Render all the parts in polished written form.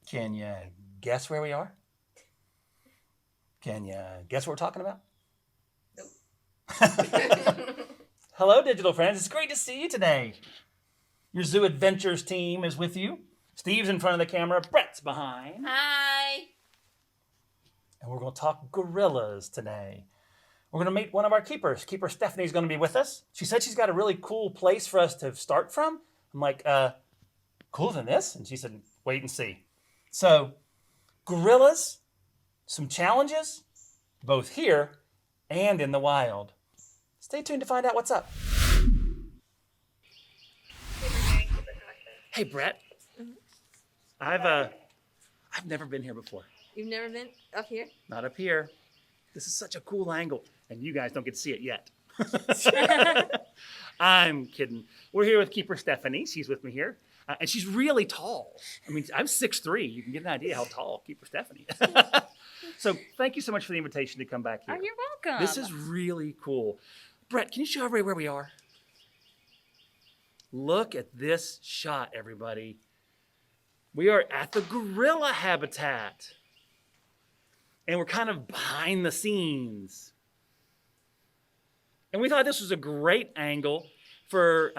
Can you guess where we are? Can you guess what we're talking about? Nope. Hello, digital friends. It's great to see you today. Your EDventures team is with you. Steve's in front of the camera. Brett's behind. Hi. And we're going to talk gorillas today. We're going to meet one of our keepers. Keeper Stephanie's going to be with us. She said she's got a really cool place for us to start from. I'm like, cooler than this? And she said, wait and see. So, gorillas, some challenges, both here and in the wild. Stay tuned to find out what's up. Hey, Brett. Mm-hmm. I've never been here before. You've never been up here? Not up here. This is such a cool angle, and you guys don't get to see it yet. I'm kidding. We're here with Keeper Stephanie. She's with me here, and she's really tall. I mean, I'm 6'3". You can get an idea how tall Keeper Stephanie is. So thank you so much for the invitation to come back here. Oh, you're welcome. This is really cool. Brett, can you show everybody where we are? Look at this shot, everybody. We are at the gorilla habitat. And we're kind of behind the scenes. And we thought this was a great angle for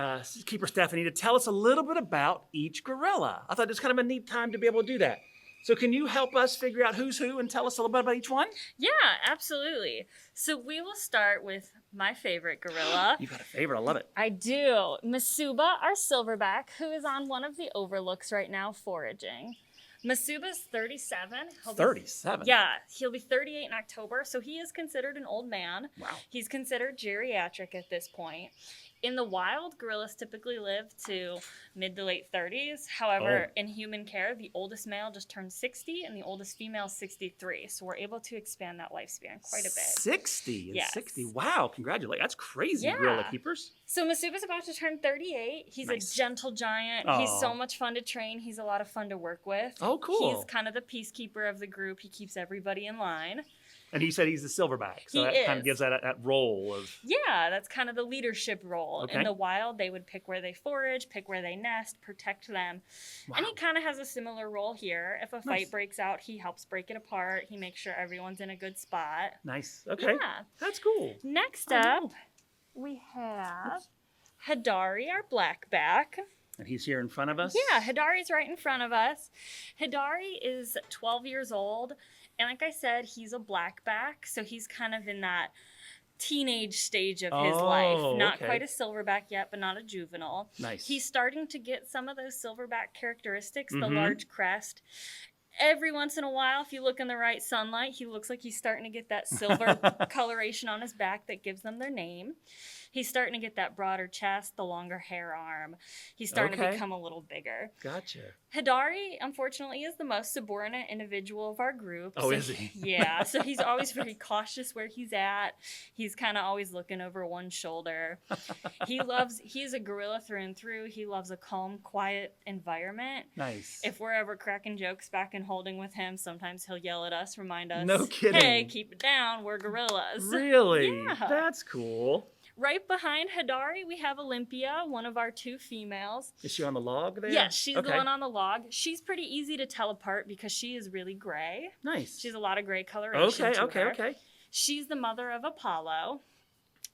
Keeper Stephanie to tell us a little bit about each gorilla. I thought it was kind of a neat time to be able to do that. So can you help us figure out who's who and tell us a little bit about each one? Yeah, absolutely. So we will start with my favorite gorilla. You've got a favorite. I love it. I do. Masuba, our silverback, who is on one of the overlooks right now foraging. Masuba's 37. 37? Yeah, he'll be 38 in October, so he is considered an old man. Wow. He's considered geriatric at this point. In the wild, gorillas typically live to mid to late 30s. However, in human care, the oldest male just turned 60 and the oldest female is 63. So we're able to expand that lifespan quite a bit. 60 and Yes. 60. Wow, congratulations. That's crazy, Yeah. gorilla keepers. So Masuba's about to turn 38. He's Nice. a gentle giant. Aw. He's so much fun to train. He's a lot of fun to work with. Oh, cool. He's kind of the peacekeeper of the group. He keeps everybody in line. And he said he's the silverback. So He that kind is. of gives that role of... Yeah, that's kind of the leadership role. Okay. In the wild, they would pick where they forage, pick where they nest, protect them. Wow. And he kind of has a similar role here. If a fight Nice. breaks out, he helps break it apart. He makes sure everyone's in a good spot. Nice. Okay. Yeah. That's cool. Next Oh, up, no. we have Hidari, our blackback. And he's here in front of us? Yeah, Hidari's right in front of us. Hidari is 12 years old. And like I said, he's a blackback. So he's kind of in that teenage stage of his life. Not okay. quite a silverback yet, but not a juvenile. Nice. He's starting to get some of those silverback characteristics, the Mhm. large crest. Every once in a while, if you look in the right sunlight, he looks like he's starting to get that silver coloration on his back that gives them their name. He's starting to get that broader chest, the longer hair arm. He's starting to Okay. become a little bigger. Gotcha. Hidari, unfortunately, is the most subordinate individual of our group. Oh, is he? Yeah, so he's always very cautious where he's at. He's kind of always looking over one shoulder. He's a gorilla through and through. He loves a calm, quiet environment. Nice. If we're ever cracking jokes back and holding with him, sometimes he'll yell at us, remind us, No kidding. hey, keep it down, we're gorillas. Really? Yeah. That's cool. Right behind Hidari, we have Olympia, one of our two females. Is she on the log there? Yes, she's okay. the one on the log. She's pretty easy to tell apart because she is really gray. Nice. She's a lot of gray coloration to her. Okay. She's the mother of Apollo.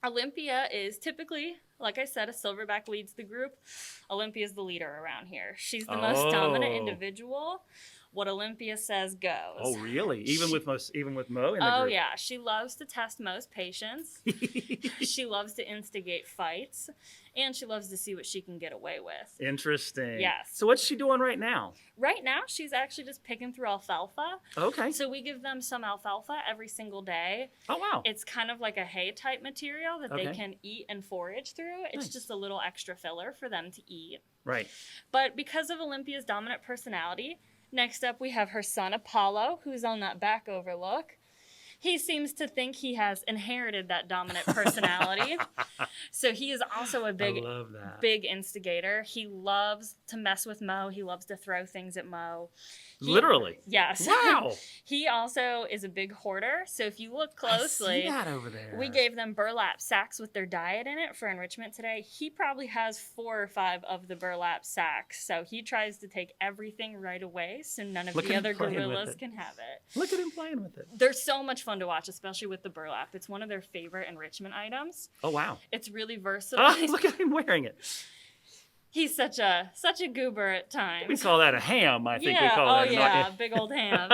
Olympia is typically, like I said, a silverback leads the group. Olympia is the leader around here. She's the most dominant individual. What Olympia says goes. Oh, really? Even with Mo in the Oh, group? yeah. She loves to test Mo's patience. She loves to instigate fights. And she loves to see what she can get away with. Interesting. Yes. So what's she doing right now? Right now, she's actually just picking through alfalfa. Okay. So we give them some alfalfa every single day. Oh, wow. It's kind of like a hay type material that they Okay. can eat and forage through. It's Nice. just a little extra filler for them to eat. Right. But because of Olympia's dominant personality, next up we have her son Apollo, who's on that back overlook. He seems to think he has inherited that dominant personality. So he is also a I love that. big instigator. He loves to mess with Mo. He loves to throw things at Mo. Literally. Yes. Wow. He also is a big hoarder. So if you look closely, I see that over there. we gave them burlap sacks with their diet in it for enrichment today. He probably has 4 or 5 of the burlap sacks. So he tries to take everything right away so none of Look at the him other playing with gorillas it. can have it. Look at him playing with it. They're so much fun to watch, especially with the burlap. It's one of their favorite enrichment items. Oh, wow. It's really versatile. Oh, look at him wearing it. He's such a goober at times. We call that a ham, I think we call oh that. yeah, big old ham.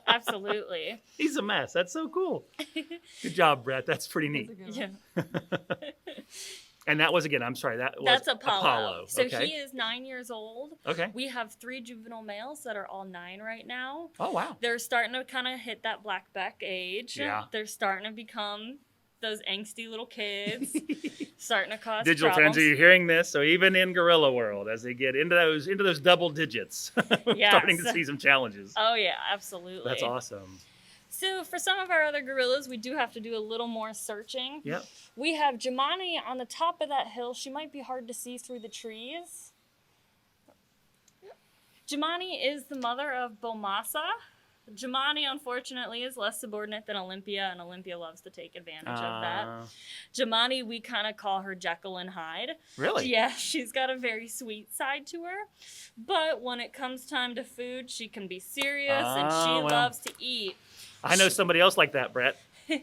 Absolutely. He's a mess. That's so cool. Good job, Brett. That's pretty neat. Yeah. And that was, again, I'm sorry, that was That's Apollo. So okay. he is 9 years old. Okay. We have 3 juvenile males that are all 9 right now. Oh, wow. They're starting to kind of hit that black beck age. Yeah. They're starting to become those angsty little kids, starting to cause Digital problems. friends, are you hearing this? So even in gorilla world, as they get into those double digits, we're Yes. starting to see some challenges. Oh yeah, absolutely. That's awesome. So for some of our other gorillas, we do have to do a little more searching. Yep. We have Jemani on the top of that hill. She might be hard to see through the trees. Jemani is the mother of Bomasa. Jemani, unfortunately, is less subordinate than Olympia, and Olympia loves to take advantage of that. Jemani, we kind of call her Jekyll and Hyde. Really? Yeah, she's got a very sweet side to her. But when it comes time to food, she can be serious, and she well. loves to eat. I know somebody else like that, Brett. What?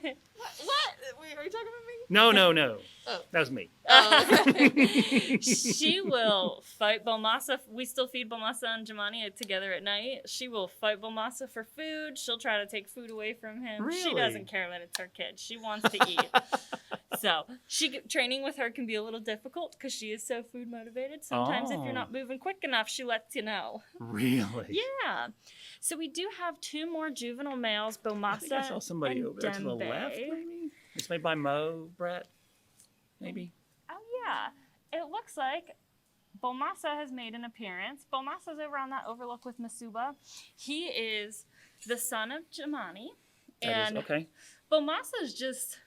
Wait, are you talking about me? No. Oh. That was me. She will fight Bomasa. We still feed Bomasa and Jemani together at night. She will fight Bomasa for food. She'll try to take food away from him. She Really? doesn't care that it's her kid. She wants to eat. So training with her can be a little difficult because she is so food motivated. Sometimes if Oh. you're not moving quick enough, she lets you know. Really? Yeah. So we do have 2 more juvenile males, I Bomasa think I saw somebody and over there to the Dembe. left, maybe? It's made by Mo, Brett? Maybe? Oh, yeah. It looks like Bomasa has made an appearance. Bomasa's over on that overlook with Masuba. He is the son of Jemani. And Okay. Bomasa's just,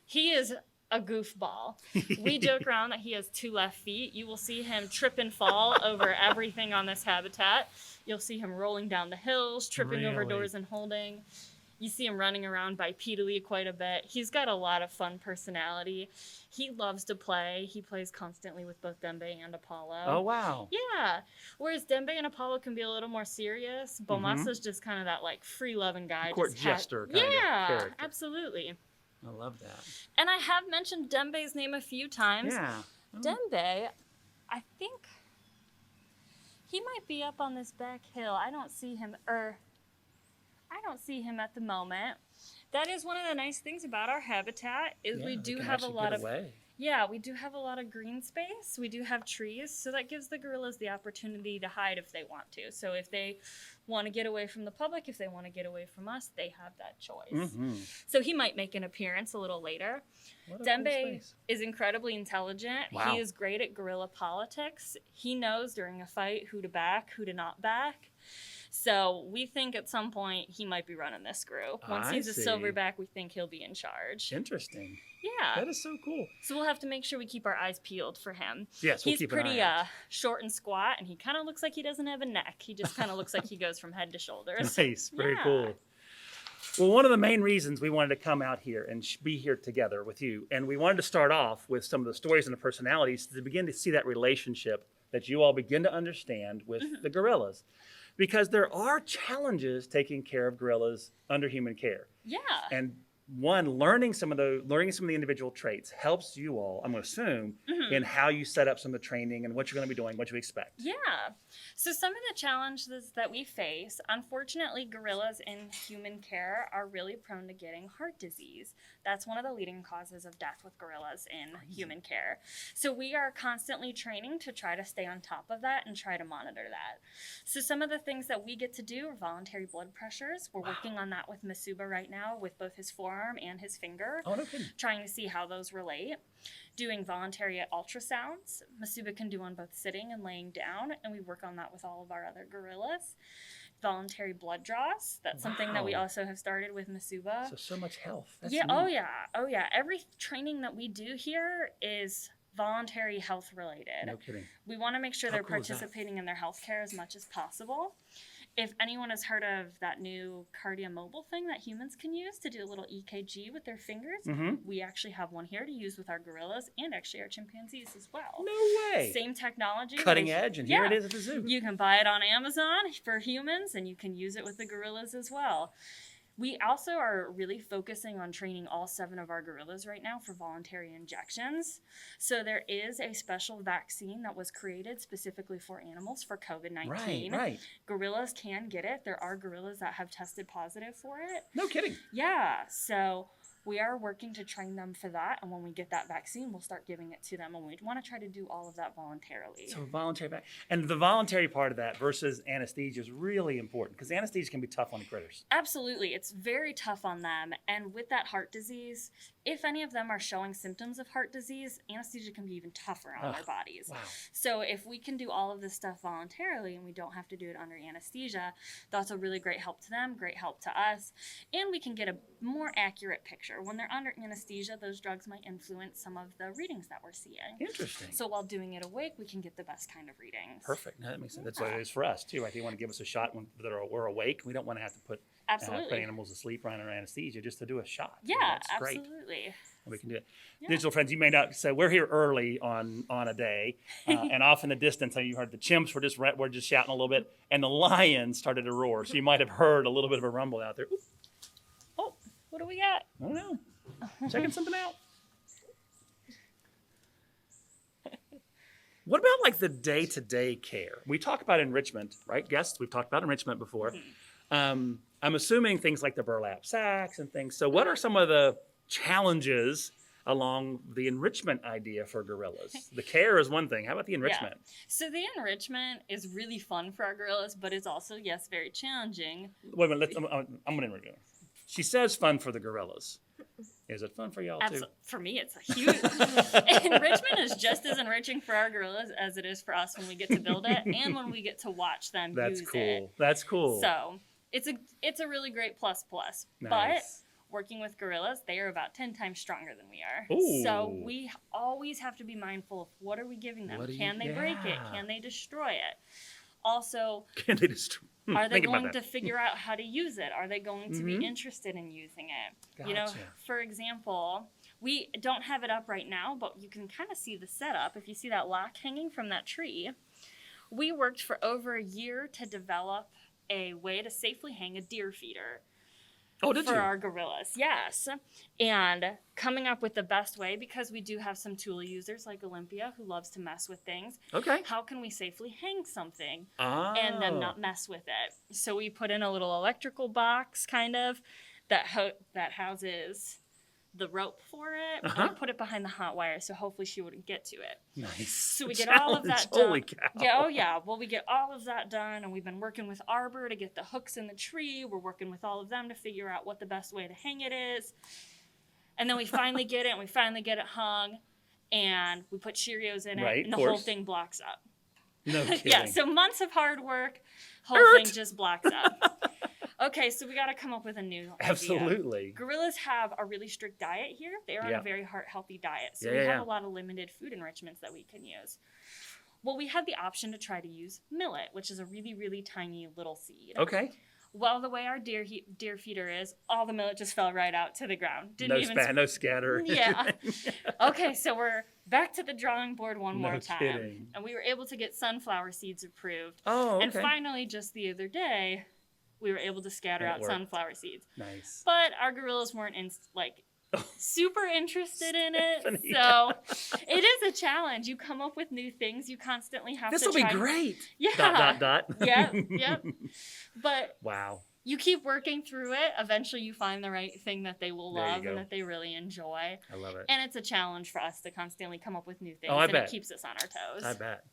he is a goofball. We joke around that he has 2 left feet. You will see him trip and fall over everything on this habitat. You'll see him rolling down the hills, tripping over Really? doors and holding. You see him running around bipedally quite a bit. He's got a lot of fun personality. He loves to play. He plays constantly with both Dembe and Apollo. Oh, wow. Yeah. Whereas Dembe and Apollo can be a little more serious, Bomasa's just kind of that like free-loving guy. Court just jester kind of Yeah, character. absolutely. I love that. And I have mentioned Dembe's name a few times. Yeah. Dembe, I think he might be up on this back hill. I don't see him at the moment. That is one of the nice things about our habitat is we do have a lot of we do have a lot of green space. We do have trees, so that gives the gorillas the opportunity to hide if they want to. So if they want to get away from the public, if they want to get away from us, they have that choice. Mm-hmm. So he might make an appearance a little later. Dembe is incredibly intelligent. Wow. He is great at guerrilla politics. He knows during a fight who to back, who to not back. So we think at some point he might be running this group. Once I he's a see. silverback, we think he'll be in charge. Interesting. Yeah. That is so cool. So we'll have to make sure we keep our eyes peeled for him. Yes, we'll He's keep pretty an eye out. short and squat, and he kind of looks like he doesn't have a neck. He just kind of looks like he goes from head to shoulders. Nice. Very Yeah. cool. Well, one of the main reasons we wanted to come out here and be here together with you, and we wanted to start off with some of the stories and the personalities to begin to see that relationship that you all begin to understand with the gorillas. Because there are challenges taking care of gorillas under human care. Yeah. And learning some of the individual traits helps you all, I'm going to assume, in how you set up some of the training and what you're going to be doing, what you expect. Yeah. So some of the challenges that we face, unfortunately, gorillas in human care are really prone to getting heart disease. That's one of the leading causes of death with gorillas in human care. So we are constantly training to try to stay on top of that and try to monitor that. So some of the things that we get to do are voluntary blood pressures. We're working on that with Masuba right now with both his forearm and his finger. Oh, no kidding. Trying to see how those relate. Doing voluntary ultrasounds. Masuba can do on both sitting and laying down, and we work on that with all of our other gorillas. voluntary blood draws. That's something that we Wow. also have started with Masuba. So much health. That's Yeah, neat. oh yeah. Every training that we do here is voluntary health related. No kidding. We want to make sure How they're cool is that? participating in their healthcare as much as possible. If anyone has heard of that new cardiomobile thing that humans can use to do a little EKG with their fingers, we actually have one here to use with our gorillas and actually our chimpanzees as well. No way. Same technology. Cutting edge, and here it Yeah. is at the zoo. You can buy it on Amazon for humans, and you can use it with the gorillas as well. We also are really focusing on training all 7 of our gorillas right now for voluntary injections. So there is a special vaccine that was created specifically for animals for COVID-19. Right. Gorillas can get it. There are gorillas that have tested positive for it. No kidding. Yeah, so we are working to train them for that, and when we get that vaccine, we'll start giving it to them, and we want to try to do all of that voluntarily. So voluntary and the voluntary part of that versus anesthesia is really important because anesthesia can be tough on the critters. Absolutely. It's very tough on them. And with that heart disease, if any of them are showing symptoms of heart disease, anesthesia can be even tougher on their bodies. Wow. So if we can do all of this stuff voluntarily and we don't have to do it under anesthesia, that's a really great help to them, great help to us. And we can get a more accurate picture. When they're under anesthesia, those drugs might influence some of the readings that we're seeing. Interesting. So while doing it awake, we can get the best kind of readings. Perfect. No, that makes sense. That's what it is for us too, right? They want to give us a shot when we're awake. We don't want to have to put Absolutely. animals to sleep right under anesthesia just to do a shot. Yeah, That's great. absolutely. We can do it. Yeah. Digital friends, you may not say we're here early on a day, and off in the distance, you heard the chimps were just shouting a little bit, and the lions started to roar. So you might have heard a little bit of a rumble out there. Oop, Oh, what do we got? I don't know. Checking something out. What about like the day-to-day care? We talk about enrichment, right? Guests, we've talked about enrichment before. I'm assuming things like the burlap sacks and things. So what are some of the challenges along the enrichment idea for gorillas? The care is one thing. How about the enrichment? So the enrichment is really fun for our gorillas, but it's also, yes, very challenging. Wait a minute. I'm going to interview. She says fun for the gorillas. Is it fun for y'all too? For me, it's a huge enrichment is just as enriching for our gorillas as it is for us when we get to build it and when we get to watch them That's use cool. it. That's cool. So it's a really great plus. Nice. But working with gorillas, they are about 10 times stronger than we are. Ooh. So we always have to be mindful of what are we giving them? Can they break it? Can they destroy it? Also, Can they just are they think about going to that. figure out how to use it? Are they going to be interested in using it? You know, Gotcha. for example, we don't have it up right now, but you can kind of see the setup. If you see that lock hanging from that tree, we worked for over a year to develop a way to safely hang a deer feeder. Oh, did for you? our gorillas, yes. And coming up with the best way, because we do have some tool users like Olympia who loves to mess with things. Okay. How can we safely hang something Oh. and then not mess with it? So we put in a little electrical box kind of that houses the rope for it. And we put it behind the hot wire, so hopefully she wouldn't get to it. Nice. So we get all of that done. Holy cow. Yeah, oh yeah. Well, we get all of that done, and we've been working with Arbor to get the hooks in the tree. We're working with all of them to figure out what the best way to hang it is. And then we finally get it, and we finally get it hung, and we put Cheerios in it, Right, and of the whole course. thing blocks up. No kidding. Yeah, so months of hard work, whole thing just blocks up. Okay, so we got to come up with a new idea. Absolutely. Gorillas have a really strict diet here. They are on Yeah. a very heart-healthy diet, so Yeah, we yeah, have yeah. a lot of limited food enrichments that we can use. Well, we had the option to try to use millet, which is a really, really tiny little seed. Okay. Well, the way our deer feeder is, all the millet just fell right out to the ground. No scatter. Yeah. Okay, so we're back to the drawing board one No more time. kidding. And we were able to get sunflower seeds approved. Oh, okay. And finally, just the other day, we were able to scatter And it out worked. sunflower seeds. Nice. But our gorillas weren't super interested in it. Stephanie. So it is a challenge. You come up with new things. You constantly have This to will be try. great. Yeah. Dot. Yep. But Wow. you keep working through it. Eventually you find the right thing that they will There you love go. and that they really enjoy. I love it. And it's a challenge for us to constantly come up with new things. Oh, I and bet. it keeps us on our toes. I bet.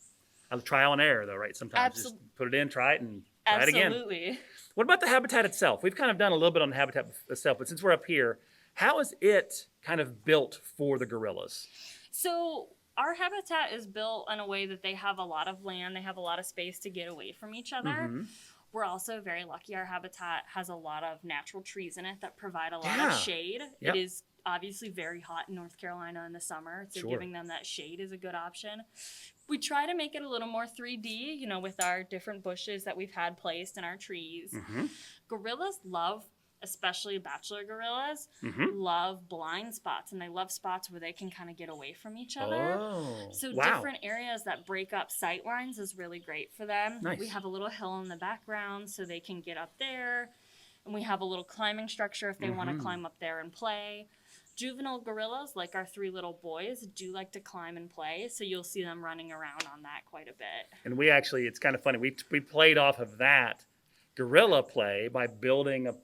Trial and error, though, right? Sometimes just put it in, try it, and try it again. Absolutely. What about the habitat itself? We've kind of done a little bit on the habitat itself, but since we're up here, how is it kind of built for the gorillas? So our habitat is built in a way that they have a lot of land. They have a lot of space to get away from each other. Mm-hmm. We're also very lucky. Our habitat has a lot of natural trees in it that provide a lot Yeah. of shade. Yep. It is obviously very hot in North Carolina in the summer, so Sure. giving them that shade is a good option. We try to make it a little more 3D, you know, with our different bushes that we've had placed in our trees. Mm-hmm. Gorillas love, especially bachelor gorillas, Mm-hmm. love blind spots, and they love spots where they can kind of get away from each other. Oh, So wow. different areas that break up sight lines is really great for them. Nice. We have a little hill in the background so they can get up there. And we have a little climbing structure if they want to climb up there and play. Juvenile gorillas, like our 3 little boys, do like to climb and play. So you'll see them running around on that quite a bit. And we actually, it's kind of funny. We played off of that gorilla play by building a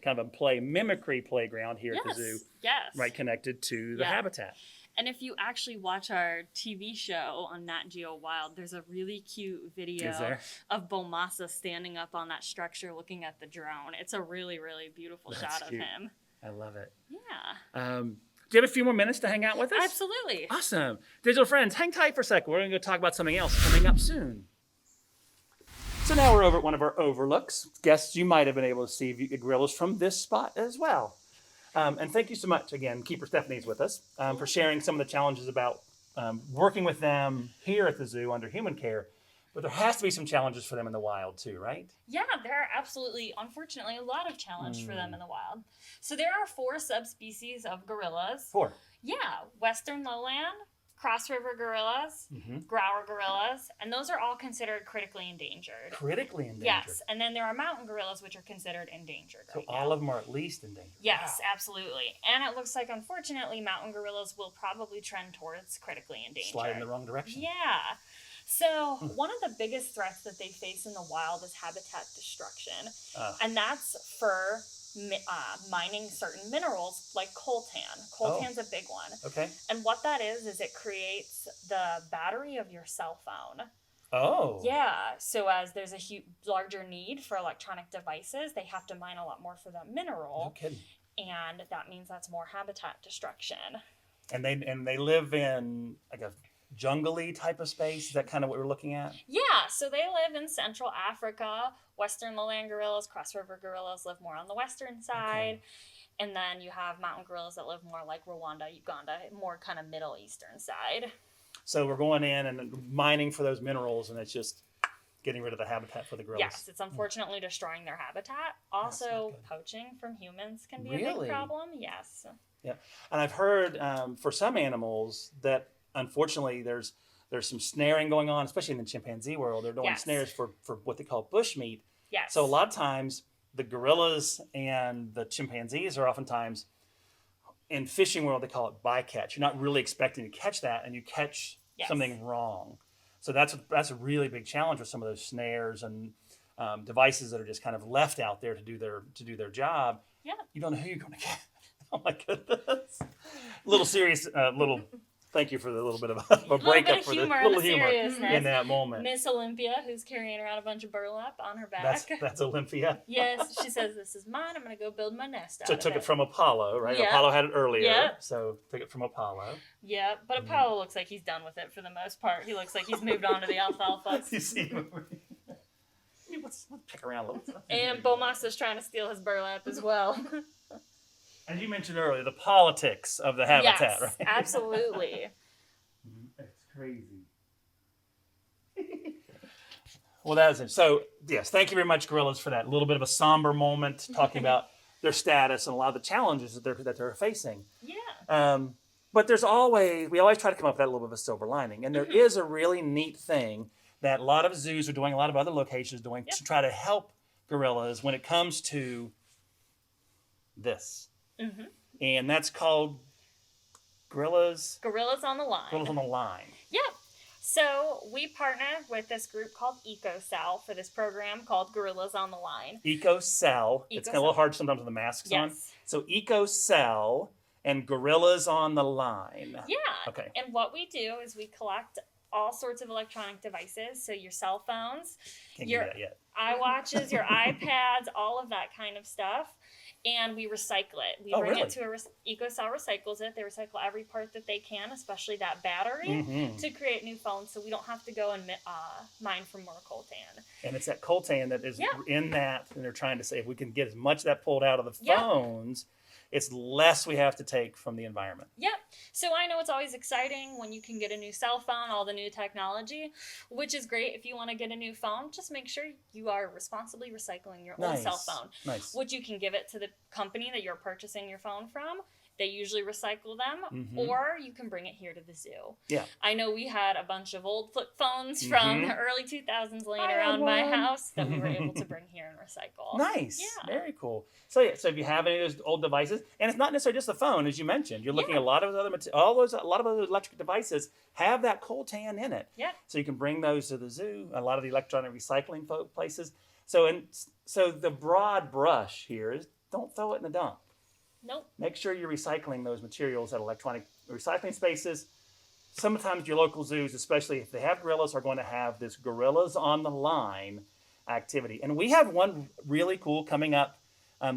kind of a play mimicry playground here at the zoo, Yes. right, connected to the Yeah. habitat. And if you actually watch our TV show on Nat Geo Wild, there's a really cute Is video there? of Musa standing up on that structure looking at the drone. It's a really, really beautiful That's shot cute. of him. I love it. Yeah. Do you have a few more minutes to hang out with us? Absolutely. Awesome. Digital friends, hang tight for a second. We're going to go talk about something else coming up soon. So now we're over at one of our overlooks. Guests, you might have been able to see gorillas from this spot as well. And thank you so much again, Keeper Stephanie's with us, for sharing some of the challenges about working with them here at the zoo under human care. But there has to be some challenges for them in the wild too, right? Yeah, there are absolutely, unfortunately, a lot of challenge for them in the wild. So there are 4 subspecies of gorillas. 4. Yeah, Western lowland, cross river gorillas, Mm-hmm. Growler gorillas, and those are all considered critically endangered. Critically endangered. Yes, and then there are mountain gorillas, which are considered endangered. So right now. all of them are at least endangered. Yes, absolutely. And it looks like, unfortunately, mountain gorillas will probably trend towards critically endangered. Slide in the wrong direction. Yeah. So one of the biggest threats that they face in the wild is habitat destruction. And that's for mining certain minerals like coltan. Coltan's a big one. Okay. And what that is it creates the battery of your cell phone. Oh. Yeah, so as there's a larger need for electronic devices, they have to mine a lot more for that mineral, No kidding. and that means that's more habitat destruction. And they live in like a jungle-y type of space. Is that kind of what we're looking at? Yeah, so they live in Central Africa. Western lowland gorillas, cross river gorillas live more on the western side. Okay. And then you have mountain gorillas that live more like Rwanda, Uganda, more kind of Middle Eastern side. So we're going in and mining for those minerals, and it's just getting rid of the habitat for the gorillas. Yes, it's unfortunately destroying their habitat. Also, not good. poaching from humans can be a Really? big problem. Yes. Yeah, and I've heard for some animals that unfortunately there's some snaring going on, especially in the chimpanzee world. They're doing Yes. snares for what they call bushmeat. Yes. So a lot of times the gorillas and the chimpanzees are oftentimes in fishing world, they call it bycatch. You're not really expecting to catch that, and you catch Yes. something wrong. So that's a really big challenge with some of those snares and devices that are just kind of left out there to do their job. Yeah. You don't know who you're going to get. Oh my goodness! Little serious, little. Thank you for the little bit of a breakup for the little humor in that moment. Miss Olympia, who's carrying around a bunch of burlap on her back. That's Olympia. Yes, she says, "This is mine. I'm going to go build my nest out So of took it." it from Apollo, right? Yeah. Apollo had it earlier, Yeah. so took it from Apollo. Yeah, but Apollo looks like he's done with it for the most part. He looks like he's moved on to the alfalfa. You see, let's pick around a little. And Bomasa's trying to steal his burlap as well. As you mentioned earlier, the politics of the habitat, yes, right? absolutely. It's crazy. Well, that is it. So, yes, thank you very much, gorillas, for that little bit of a somber moment talking about their status and a lot of the challenges that they're facing. Yeah. But we always try to come up with that little bit of a silver lining. And there is a really neat thing that a lot of zoos are doing, a lot of other locations are doing to try to help gorillas when it comes to this. Mm-hmm. And that's called Gorillas Gorillas on the Line. on the Line. Yep. So we partner with this group called EcoCell for this program called Gorillas on the Line. EcoCell. It's kind of a little hard sometimes with the masks on. Yes. So EcoCell and Gorillas on the Line. Yeah. Okay. And what we do is we collect all sorts of electronic devices. So your cell phones, Can't your do that yet. iWatches, your iPads, all of that kind of stuff. and we recycle it. We Oh, bring really? it to EcoCell recycles it. They recycle every part that they can, especially that battery, Mm-hmm. to create new phones, so we don't have to go and mine for more coltan. And it's that coltan that is Yeah. in that, and they're trying to say if we can get as much of that pulled out of the Yeah. phones, it's less we have to take from the environment. Yep. So I know it's always exciting when you can get a new cell phone, all the new technology, which is great. If you want to get a new phone, just make sure you are responsibly recycling your old cell phone. Nice. Which you can give it to the company that you're purchasing your phone from. They usually recycle them, Mhm. or you can bring it here to the zoo. Yeah. I know we had a bunch of old flip phones from the early 2000s laying around my house that we were able to bring here and recycle. Nice. Yeah. Very cool. So yeah, so if you have any of those old devices, and it's not necessarily just the phone, as you mentioned, you're looking at a lot of other a lot of other electric devices have that coltan in it. Yeah. So you can bring those to the zoo, a lot of the electronic recycling places. So the broad brush here is don't throw it in the dump. Nope. Make sure you're recycling those materials at electronic recycling spaces. Sometimes your local zoos, especially if they have gorillas, are going to have this Gorillas on the Line activity. And we have one really cool coming up.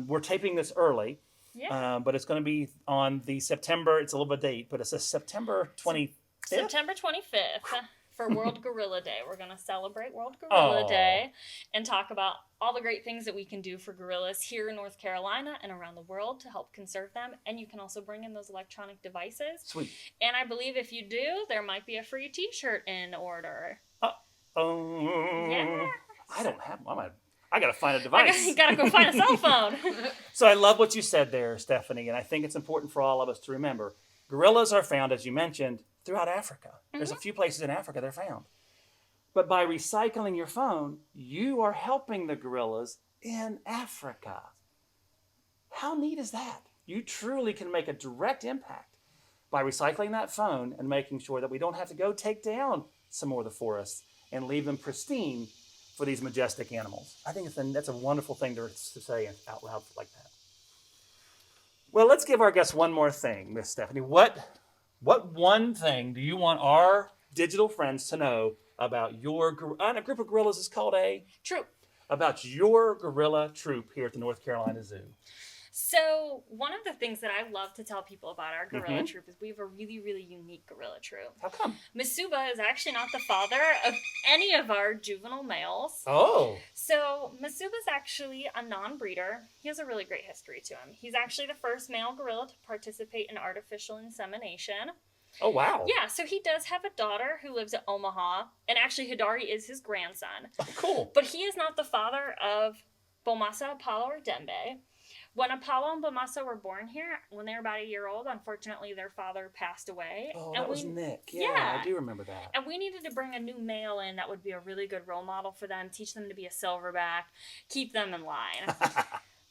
We're taping this early, but it's going to be on the September, it's a little bit date, but it's a September 25th. September 25th for World Gorilla Day. We're going to celebrate World Gorilla Day and talk about all the great things that we can do for gorillas here in North Carolina and around the world to help conserve them. And you can also bring in those electronic devices. Sweet. And I believe if you do, there might be a free t-shirt in order. Yeah. I don't have one. I got to find a device. You got to go find a cell phone. So I love what you said there, Stephanie, and I think it's important for all of us to remember. Gorillas are found, as you mentioned, throughout Africa. There's a few places in Africa they're found. But by recycling your phone, you are helping the gorillas in Africa. How neat is that? You truly can make a direct impact by recycling that phone and making sure that we don't have to go take down some more of the forests and leave them pristine for these majestic animals. I think that's a wonderful thing to say out loud like that. Well, let's give our guests one more thing, Miss Stephanie. What one thing do you want our digital friends to know about your a group of gorillas is called a Troupe. About your gorilla troop here at the North Carolina Zoo? So one of the things that I love to tell people about our gorilla troop is we have a really, really unique gorilla troop. How come? Masuba is actually not the father of any of our juvenile males. Oh. So Masuba's actually a non-breeder. He has a really great history to him. He's actually the first male gorilla to participate in artificial insemination. Oh, wow. Yeah, so he does have a daughter who lives at Omaha, and actually Hidari is his grandson. Oh, cool. But he is not the father of Bomasa, Apollo, or Dembe. When Apollo and Bomasa were born here, when they were about a year old, unfortunately their father passed away. Oh, and that was Nick. Yeah, I do remember that. And we needed to bring a new male in that would be a really good role model for them, teach them to be a silverback, keep them in line.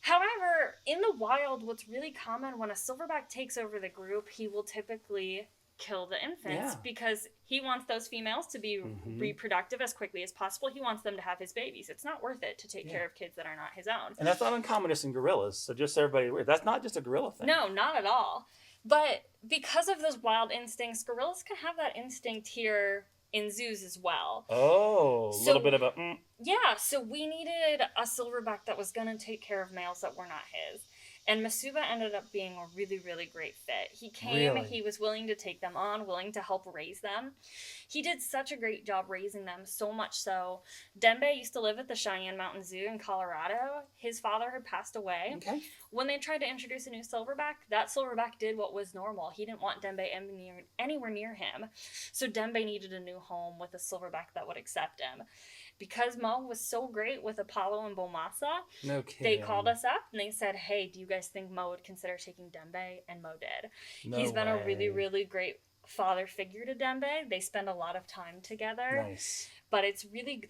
However, in the wild, what's really common when a silverback takes over the group, he will typically kill the infants because he wants those females to be reproductive as quickly as possible. He wants them to have his babies. It's not worth it to take care of kids that are not his own. And that's not uncommon just in gorillas. So just so everybody aware, that's not just a gorilla thing. No, not at all. But because of those wild instincts, gorillas can have that instinct here in zoos as well. Oh, a little bit of a... Yeah, so we needed a silverback that was going to take care of males that were not his. And Masuba ended up being a really, really great fit. He came, he was willing to take them on, willing to help raise them. He did such a great job raising them, so much so. Dembe used to live at the Cheyenne Mountain Zoo in Colorado. His father had passed away. Okay. When they tried to introduce a new silverback, that silverback did what was normal. He didn't want Dembe anywhere near him. So Dembe needed a new home with a silverback that would accept him. Because Mo was so great with Apollo and Bomasa, they called us up and they said, hey, do you guys think Mo would consider taking Dembe? And Mo did. He's been a really, really great father figure to Dembe. They spend a lot of time together. Nice. But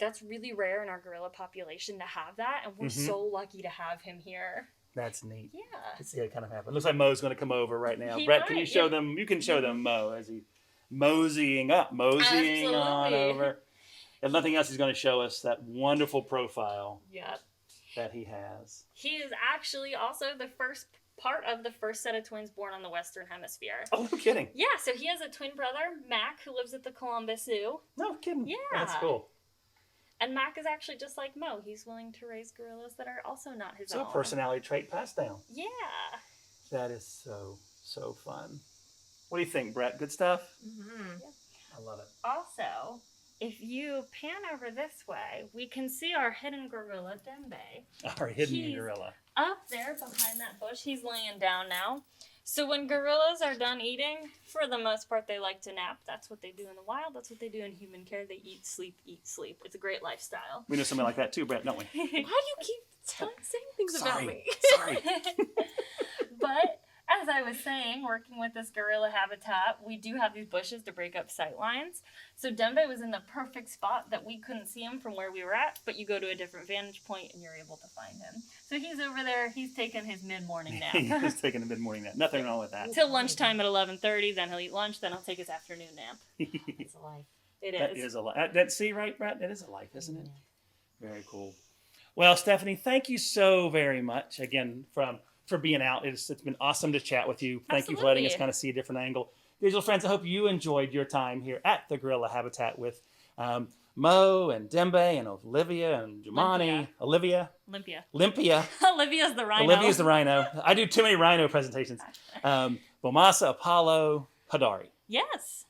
that's really rare in our gorilla population to have that. And we're so lucky to have him here. That's neat. Yeah. To see it kind of happen. Looks like Mo's going to come over right now. He Brett, might, can you show them? You can show them Mo as he moseying on over. If nothing else, he's going to show us that wonderful profile that he has. He is actually also the first part of the first set of twins born on the Western Hemisphere. Oh, no kidding. Yeah, so he has a twin brother, Mac, who lives at the Columbus Zoo. No kidding. Yeah. That's cool. And Mac is actually just like Mo. He's willing to raise gorillas that are also not his So own. a personality trait passed down. Yeah. That is so fun. What do you think, Brett? Good stuff? Mm-hmm. I love it. Also, if you pan over this way, we can see our hidden gorilla, Dembe. Our hidden He's gorilla. Up there behind that bush, he's laying down now. So when gorillas are done eating, for the most part, they like to nap. That's what they do in the wild. That's what they do in human care. They eat, sleep, eat, sleep. It's a great lifestyle. We know somebody like that too, Brett, don't we? Why do you keep saying things about me? Sorry. But as I was saying, working with this gorilla habitat, we do have these bushes to break up sight lines. So Dembe was in the perfect spot that we couldn't see him from where we were at, but you go to a different vantage point and you're able to find him. So he's over there. He's taking his mid-morning nap. He's taking a mid-morning nap. Nothing wrong with that. Till lunchtime at 11:30, then he'll eat lunch, then he'll take his afternoon nap. It's a life. It That is. is a life. See, right, Brett? That is a life, isn't it? Very cool. Well, Stephanie, thank you so very much again for being out. It's been awesome to chat with you. Thank you for letting us Absolutely. kind of see a different angle. Digital friends, I hope you enjoyed your time here at the Gorilla Habitat with Mo and Dembe and Olivia and Jumani. Olympia. Olivia's the rhino. Olivia's the rhino. I do too many rhino presentations. Bomasa, Apollo, Hidari. Yes.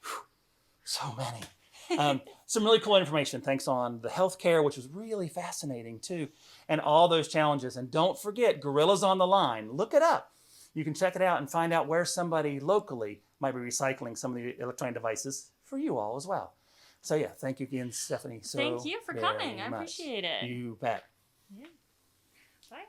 So many. Some really cool information. Thanks on the healthcare, which was really fascinating too, and all those challenges. And don't forget, Gorillas on the Line. Look it up. You can check it out and find out where somebody locally might be recycling some of the electronic devices for you all as well. So yeah, thank you again, Stephanie. Thank you for coming. I much. appreciate it. You bet. Yeah. Bye.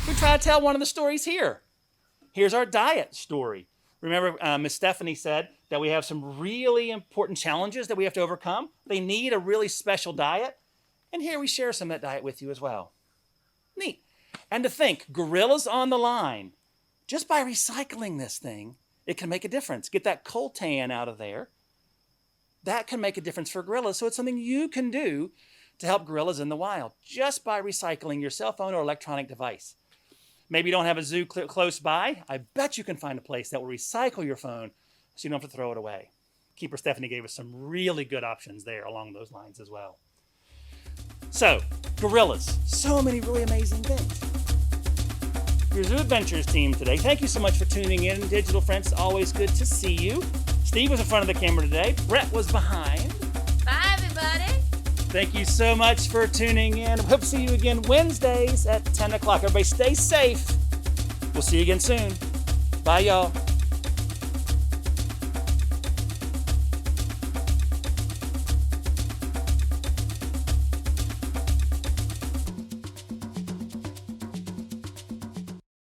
We try to tell one of the stories here. Here's our diet story. Remember, Miss Stephanie said that we have some really important challenges that we have to overcome. They need a really special diet. And here we share some of that diet with you as well. Neat. And to think, Gorillas on the Line. Just by recycling this thing, it can make a difference. Get that coltan out of there. That can make a difference for gorillas. So it's something you can do to help gorillas in the wild just by recycling your cell phone or electronic device. Maybe you don't have a zoo close by. I bet you can find a place that will recycle your phone so you don't have to throw it away. Keeper Stephanie gave us some really good options there along those lines as well. So, gorillas, so many really amazing things. Your EDventures team today, thank you so much for tuning in. Digital friends, always good to see you. Steve was in front of the camera today. Brett was behind. Bye, everybody. Thank you so much for tuning in. Hope to see you again Wednesdays at 10 o'clock. Everybody stay safe. We'll see you again soon. Bye, y'all.